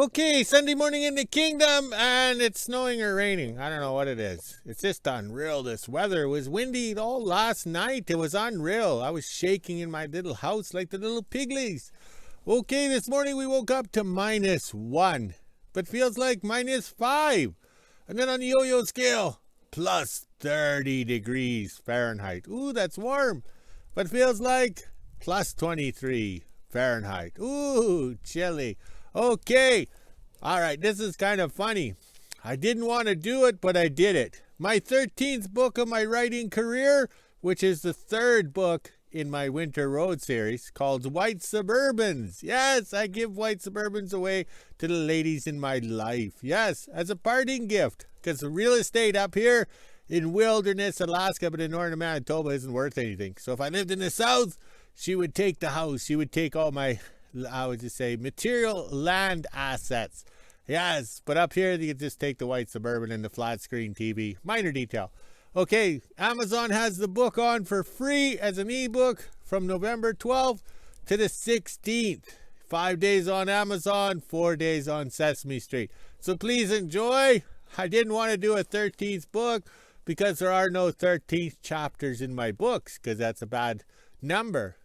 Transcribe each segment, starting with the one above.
Okay, Sunday morning in the kingdom, and it's snowing or raining. I don't know what it is. It's just unreal, this weather. It was windy all last night. It was unreal. I was shaking in my little house like the little piglies. Okay, this morning we woke up to -1, but feels like -5. And then on the yo-yo scale, plus 30 degrees Fahrenheit. Ooh, that's warm. But feels like plus 23 Fahrenheit. Ooh, chilly. Okay. All right. This is kind of funny. I didn't want to do it, but I did it. My 13th book of my writing career, which is the third book in my Winter Road series, called White Suburbans. Yes, I give White Suburbans away to the ladies in my life. Yes, as a parting gift, because the real estate up here in wilderness Alaska, but in Northern Manitoba isn't worth anything. So if I lived in the south, she would take the house. She would take all my, I would just say, material land assets. Yes, but up here, you can just take the white Suburban and the flat screen TV. Minor detail. Okay, Amazon has the book on for free as an ebook from November 12th to the 16th. 5 days on Amazon, 4 days on Sesame Street. So please enjoy. I didn't want to do a 13th book because there are no 13th chapters in my books, because that's a bad number.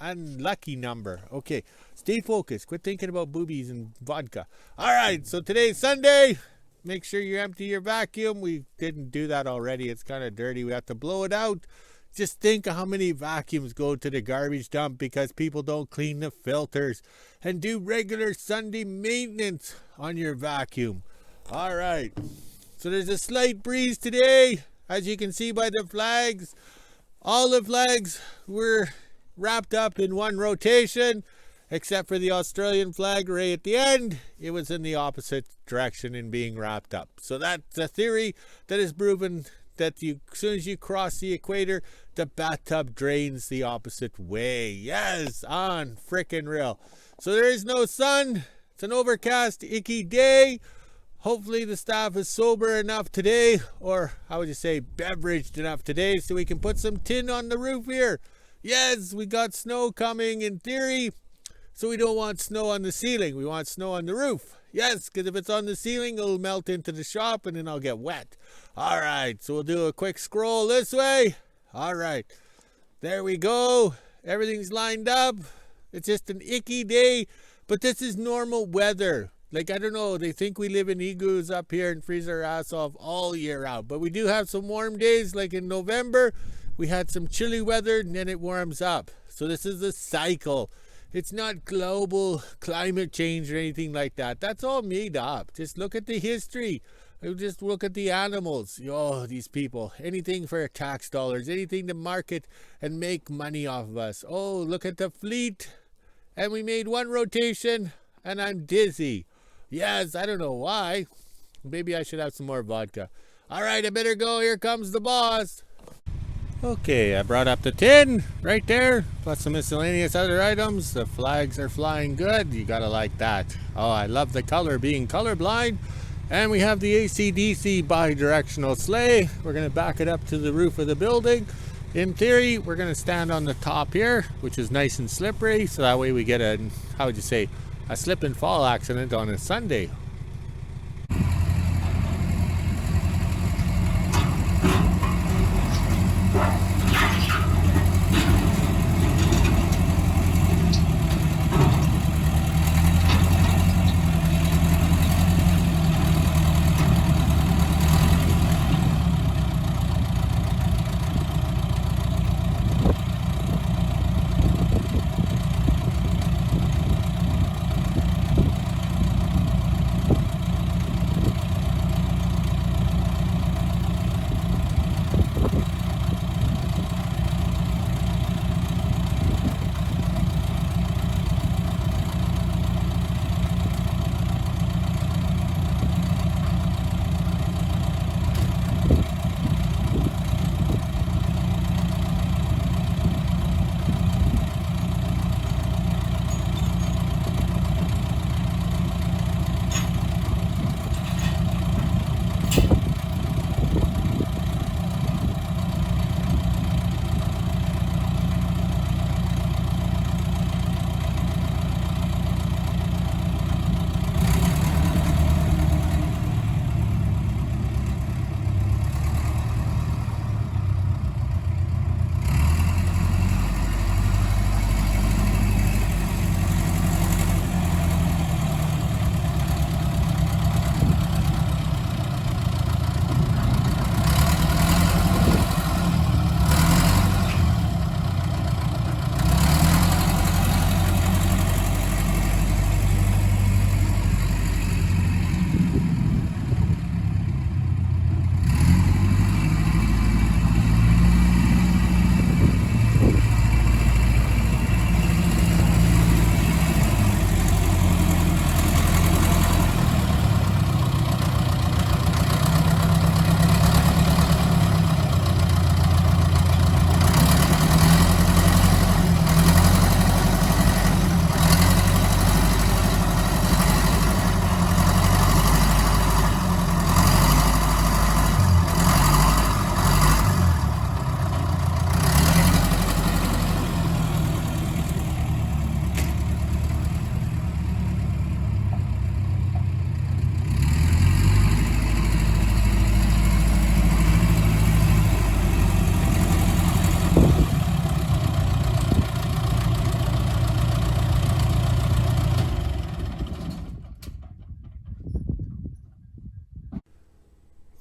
Unlucky number. Okay, stay focused. Quit thinking about boobies and vodka. All right, so today's Sunday. Make sure you empty your vacuum. We didn't do that already. It's kind of dirty. We have to blow it out. Just think of how many vacuums go to the garbage dump because people don't clean the filters and do regular Sunday maintenance on your vacuum. All right, so there's a slight breeze today, as you can see by the flags. All the flags were wrapped up in one rotation, except for the Australian flag right at the end. It was in the opposite direction in being wrapped up. So that's a theory that is proven that as soon as you cross the equator, the bathtub drains the opposite way. Yes, on frickin' real. So there is no sun. It's an overcast, icky day. Hopefully the staff is sober enough today, or how would you say, beveraged enough today, so we can put some tin on the roof here. Yes, we got snow coming in theory, so we don't want snow on the ceiling. We want snow on the roof. Yes, because if it's on the ceiling, it'll melt into the shop and then I'll get wet. All right, so we'll do a quick scroll this way. All right, there we go. Everything's lined up. It's just an icky day, but this is normal weather. Like, I don't know, they think we live in igloos up here and freeze our ass off all year out. But we do have some warm days, like in November. We had some chilly weather and then it warms up. So this is a cycle. It's not global climate change or anything like that. That's all made up. Just look at the history. Just look at the animals. Oh, these people. Anything for tax dollars. Anything to market and make money off of us. Oh, look at the fleet. And we made one rotation and I'm dizzy. Yes, I don't know why. Maybe I should have some more vodka. All right, I better go. Here comes the boss. Okay, I brought up the tin right there, plus some miscellaneous other items. The flags are flying good. You gotta like that. Oh, I love the color, being colorblind. And we have the AC/DC bi-directional sleigh. We're gonna back it up to the roof of the building. In theory, we're gonna stand on the top here, which is nice and slippery, so that way we get a, how would you say, a slip and fall accident on a Sunday.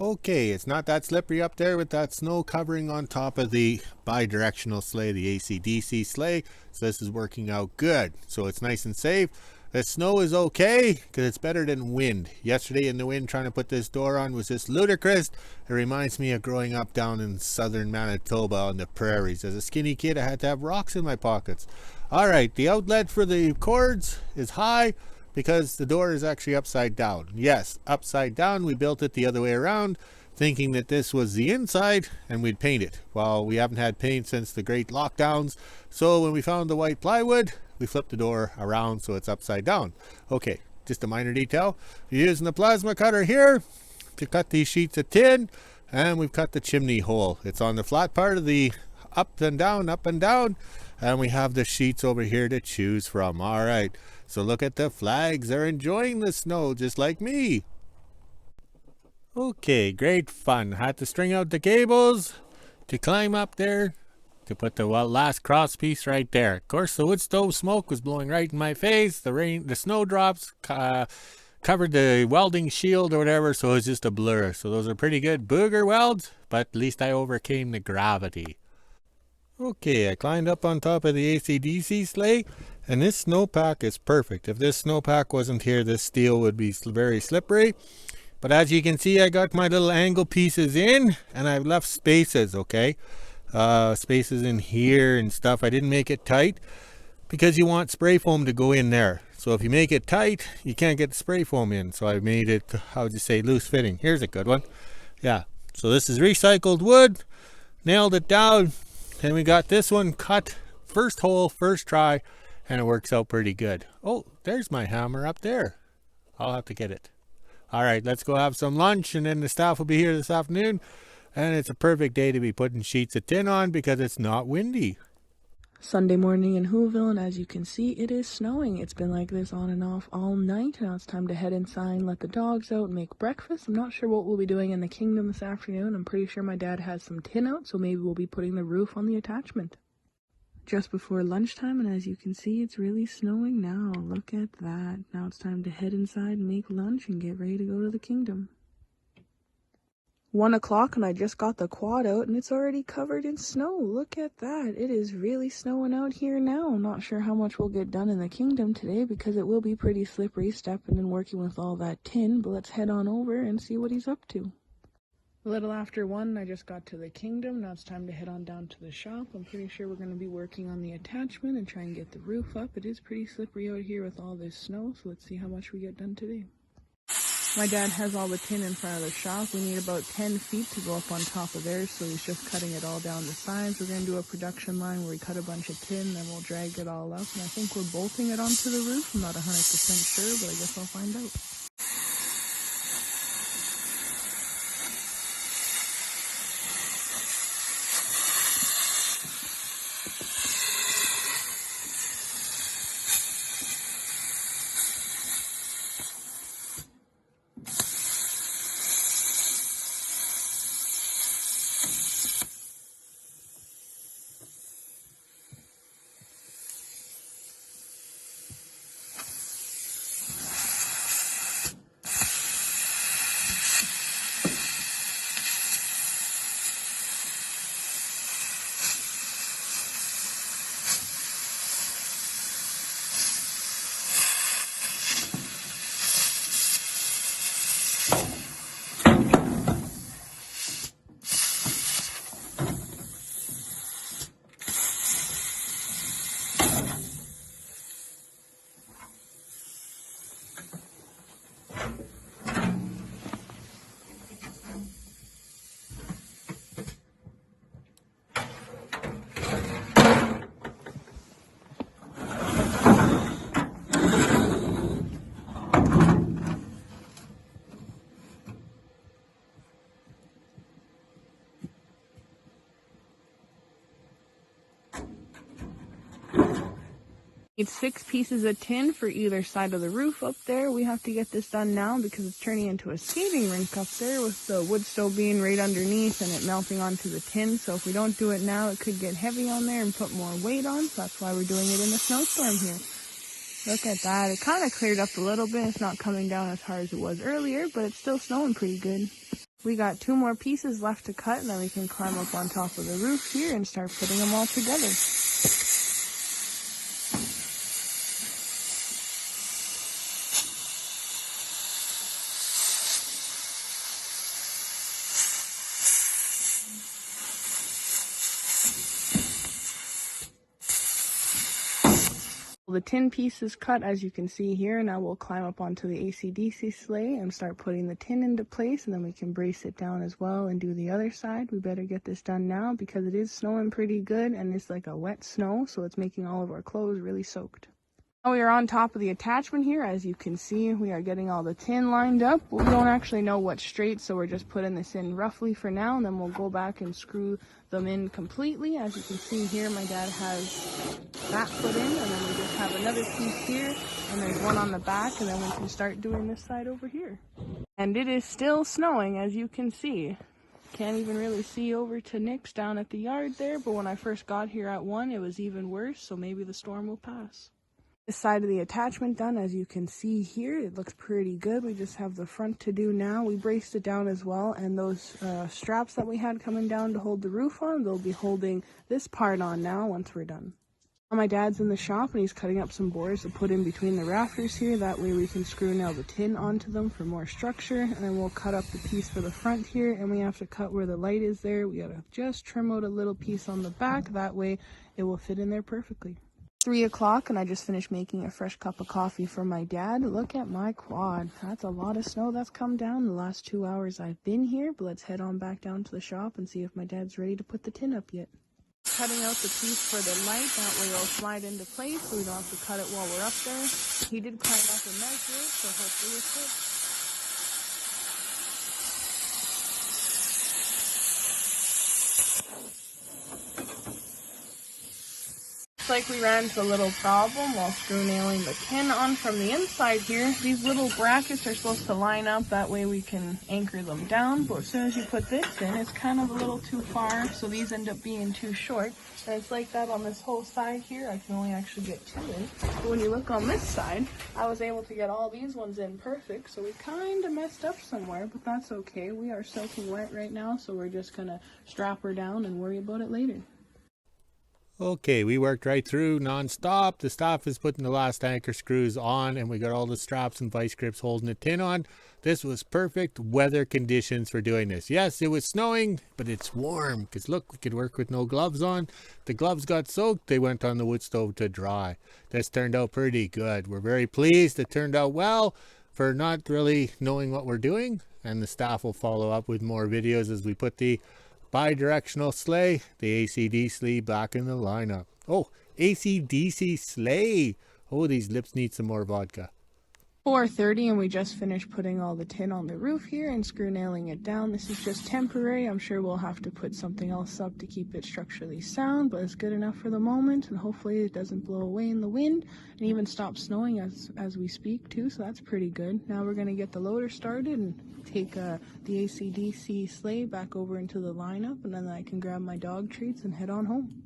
Okay, it's not that slippery up there with that snow covering on top of the bi-directional sleigh, the AC/DC sleigh. So this is working out good. So it's nice and safe. The snow is okay because it's better than wind. Yesterday in the wind trying to put this door on was just ludicrous. It reminds me of growing up down in southern Manitoba on the prairies. As a skinny kid, I had to have rocks in my pockets. All right, the outlet for the cords is high because the door is actually upside down. Yes, upside down. We built it the other way around, thinking that this was the inside and we'd paint it. Well, we haven't had paint since the great lockdowns. So when we found the white plywood, we flipped the door around so it's upside down. Okay, just a minor detail. We're using the plasma cutter here to cut these sheets of tin, and we've cut the chimney hole. It's on the flat part of the up and down, and we have the sheets over here to choose from. All right, so look at the flags. They're enjoying the snow just like me. Okay, great fun. Had to string out the cables to climb up there to put the last cross piece right there. Of course, the wood stove smoke was blowing right in my face. The snowdrops covered the welding shield or whatever, so it was just a blur. So those are pretty good booger welds, but at least I overcame the gravity. Okay, I climbed up on top of the AC/DC sleigh, and this snowpack is perfect. If this snowpack wasn't here, this steel would be very slippery. But as you can see, I got my little angle pieces in, and I've left spaces, okay? Spaces in here and stuff. I didn't make it tight because you want spray foam to go in there. So if you make it tight, you can't get the spray foam in. So I made it, how would you say, loose fitting. Here's a good one. Yeah, so this is recycled wood. Nailed it down. And we got this one cut first hole, first try, and it works out pretty good. Oh, there's my hammer up there. I'll have to get it. All right, let's go have some lunch, and then the staff will be here this afternoon. And it's a perfect day to be putting sheets of tin on because it's not windy. Sunday morning in WHO-ville, and as you can see, it is snowing. It's been like this on and off all night. Now it's time to head inside, let the dogs out, make breakfast. I'm not sure what we'll be doing in the kingdom this afternoon. I'm pretty sure my dad has some tin out, so maybe we'll be putting the roof on the attachment. Just before lunchtime, and as you can see, it's really snowing now. Look at that. Now it's time to head inside, make lunch, and get ready to go to the kingdom. 1 o'clock, and I just got the quad out, and it's already covered in snow. Look at that. It is really snowing out here now. I'm not sure how much we'll get done in the kingdom today because it will be pretty slippery stepping and working with all that tin, but let's head on over and see what he's up to. A little after 1, I just got to the kingdom. Now it's time to head on down to the shop. I'm pretty sure we're going to be working on the attachment and try and get the roof up. It is pretty slippery out here with all this snow, so let's see how much we get done today. My dad has all the tin in front of the shop. We need about 10 feet to go up on top of theirs, so he's just cutting it all down the sides. We're going to do a production line where we cut a bunch of tin, then we'll drag it all up, and I think we're bolting it onto the roof. I'm not 100% sure, but I guess I'll find out. Need 6 pieces of tin for either side of the roof up there. We have to get this done now because it's turning into a skating rink up there with the wood stove being right underneath and it melting onto the tin. So if we don't do it now, it could get heavy on there and put more weight on. So that's why we're doing it in the snowstorm here. Look at that. It kind of cleared up a little bit. It's not coming down as hard as it was earlier, but it's still snowing pretty good. We got 2 more pieces left to cut, and then we can climb up on top of the roof here and start putting them all together. The tin piece is cut, as you can see here. Now we'll climb up onto the AC/DC sleigh and start putting the tin into place, and then we can brace it down as well and do the other side. We better get this done now because it is snowing pretty good, and it's like a wet snow, so it's making all of our clothes really soaked. Now we are on top of the attachment here. As you can see, we are getting all the tin lined up. We don't actually know what's straight, so we're just putting this in roughly for now, and then we'll go back and screw them in completely. As you can see here, my dad has that put in, and then we just have another piece here, and there's one on the back, and then we can start doing this side over here. And it is still snowing, as you can see. Can't even really see over to Nick's down at the yard there, but when I first got here at 1, it was even worse, so maybe the storm will pass. This side of the attachment done, as you can see here. It looks pretty good. We just have the front to do now. We braced it down as well, and those straps that we had coming down to hold the roof on, they'll be holding this part on now once we're done. Now my dad's in the shop, and he's cutting up some boards to put in between the rafters here. That way we can screw nail the tin onto them for more structure, and then we'll cut up the piece for the front here, and we have to cut where the light is there. We gotta just trim out a little piece on the back. That way it will fit in there perfectly. 3 o'clock, and I just finished making a fresh cup of coffee for my dad. Look at my quad. That's a lot of snow that's come down the last 2 hours I've been here, but let's head on back down to the shop and see if my dad's ready to put the tin up yet. Cutting out the piece for the light, that way it'll slide into place so we don't have to cut it while we're up there. He did climb up and measure it, so hopefully it fits. Like we ran into a little problem while screw nailing the tin on from the inside here. These little brackets are supposed to line up, that way we can anchor them down, but as soon as you put this in, it's kind of a little too far, so these end up being too short. And it's like that on this whole side here. I can only actually get 2 in. But when you look on this side, I was able to get all these ones in perfect, so we kind of messed up somewhere, but that's okay. We are soaking wet right now, so we're just gonna strap her down and worry about it later. Okay, we worked right through non-stop. The staff is putting the last anchor screws on, and we got all the straps and vice grips holding the tin on. This was perfect weather conditions for doing this. Yes, it was snowing, but it's warm, because look, we could work with no gloves on. The gloves got soaked. They went on the wood stove to dry. This turned out pretty good. We're very pleased. It turned out well for not really knowing what we're doing, and the staff will follow up with more videos as we put the bi-directional sleigh, the AC/DC sleigh, back in the lineup. Oh, AC/DC sleigh. Oh, these lips need some more vodka. 4:30, and we just finished putting all the tin on the roof here and screw nailing it down. This is just temporary. I'm sure we'll have to put something else up to keep it structurally sound, but it's good enough for the moment, and hopefully it doesn't blow away in the wind and even stop snowing as we speak too, so that's pretty good. Now we're going to get the loader started and take the AC/DC sleigh back over into the lineup, and then I can grab my dog treats and head on home.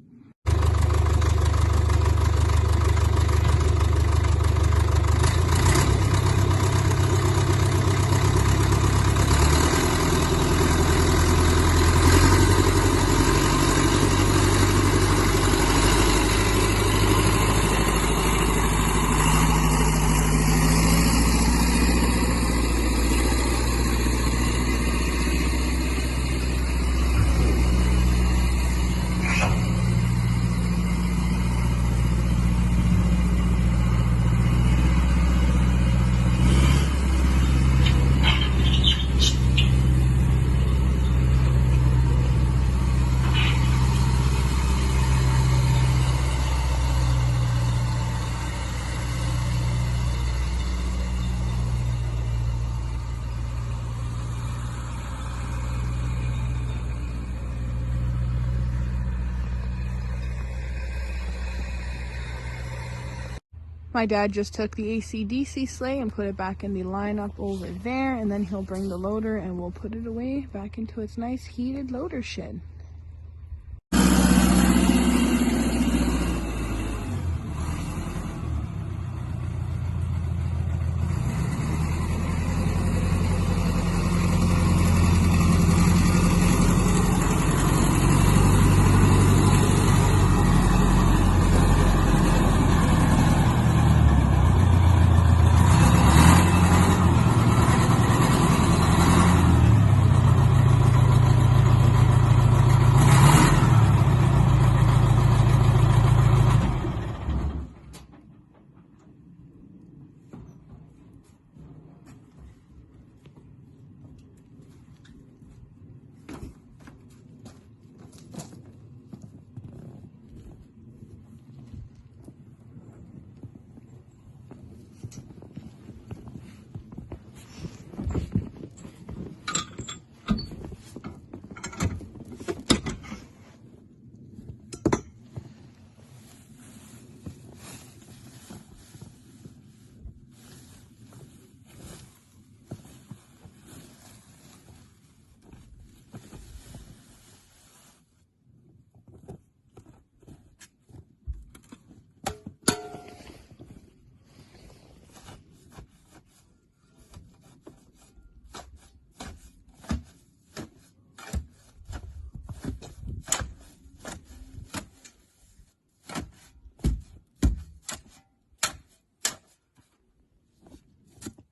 My dad just took the AC/DC sleigh and put it back in the lineup over there, and then he'll bring the loader and we'll put it away back into its nice heated loader shed.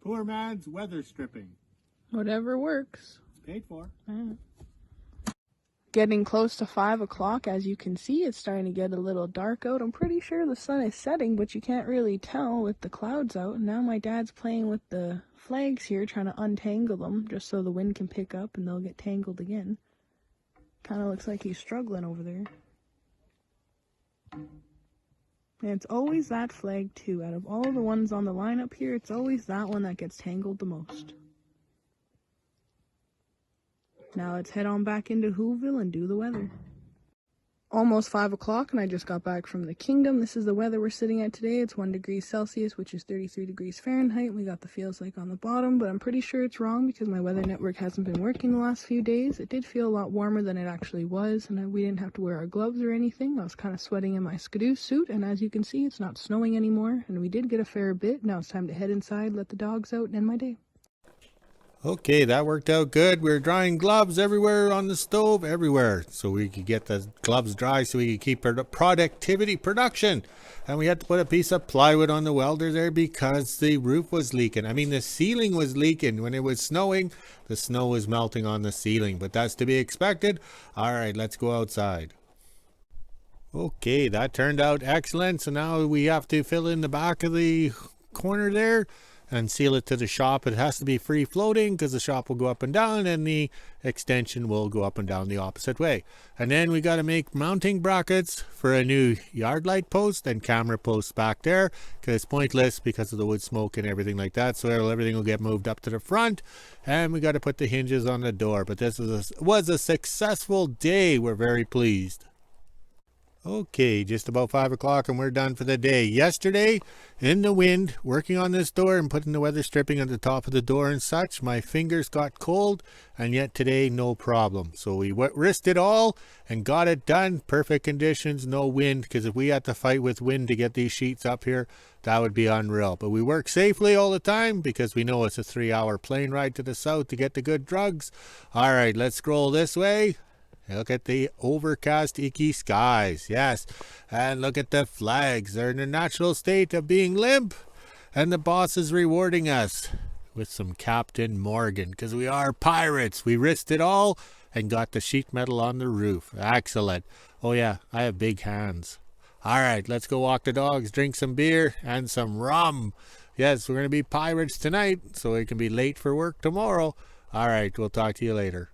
Poor man's weather stripping. Whatever works. It's paid for. Yeah. Getting close to 5 o'clock. As you can see, it's starting to get a little dark out. I'm pretty sure the sun is setting, but you can't really tell with the clouds out. And now my dad's playing with the flags here, trying to untangle them, just so the wind can pick up and they'll get tangled again. Kind of looks like he's struggling over there. And it's always that flag too. Out of all the ones on the lineup here, it's always that one that gets tangled the most. Now let's head on back into WHO-ville and do the weather. Almost 5 o'clock and I just got back from the kingdom. This is the weather we're sitting at today. It's 1 degree Celsius, which is 33 degrees Fahrenheit. We got the feels like on the bottom, but I'm pretty sure it's wrong because my weather network hasn't been working the last few days. It did feel a lot warmer than it actually was, and we didn't have to wear our gloves or anything. I was kind of sweating in my skidoo suit, and as you can see, it's not snowing anymore, and we did get a fair bit. Now it's time to head inside, let the dogs out, and end my day. Okay, that worked out good. We were drying gloves everywhere on the stove, everywhere. So we could get the gloves dry so we could keep our production. And we had to put a piece of plywood on the welder there because the roof was leaking. I mean, the ceiling was leaking. When it was snowing, the snow was melting on the ceiling. But that's to be expected. All right, let's go outside. Okay, that turned out excellent. So now we have to fill in the back of the corner there and seal it to the shop. It has to be free floating because the shop will go up and down and the extension will go up and down the opposite way. And then we got to make mounting brackets for a new yard light post and camera posts back there because it's pointless because of the wood smoke and everything like that. So everything will get moved up to the front and we got to put the hinges on the door. But this was a successful day. We're very pleased. Okay, just about 5 o'clock and we're done for the day. Yesterday, in the wind, working on this door and putting the weather stripping on the top of the door and such, my fingers got cold, and yet today, no problem. So we risked it all and got it done. Perfect conditions, no wind, because if we had to fight with wind to get these sheets up here, that would be unreal. But we work safely all the time because we know it's a 3-hour plane ride to the south to get the good drugs. All right, let's scroll this way. Look at the overcast, icky skies. Yes. And look at the flags. They're in a natural state of being limp. And the boss is rewarding us with some Captain Morgan because we are pirates. We risked it all and got the sheet metal on the roof. Excellent. Oh, yeah, I have big hands. All right, let's go walk the dogs, drink some beer and some rum. Yes, we're going to be pirates tonight, so we can be late for work tomorrow. All right, we'll talk to you later.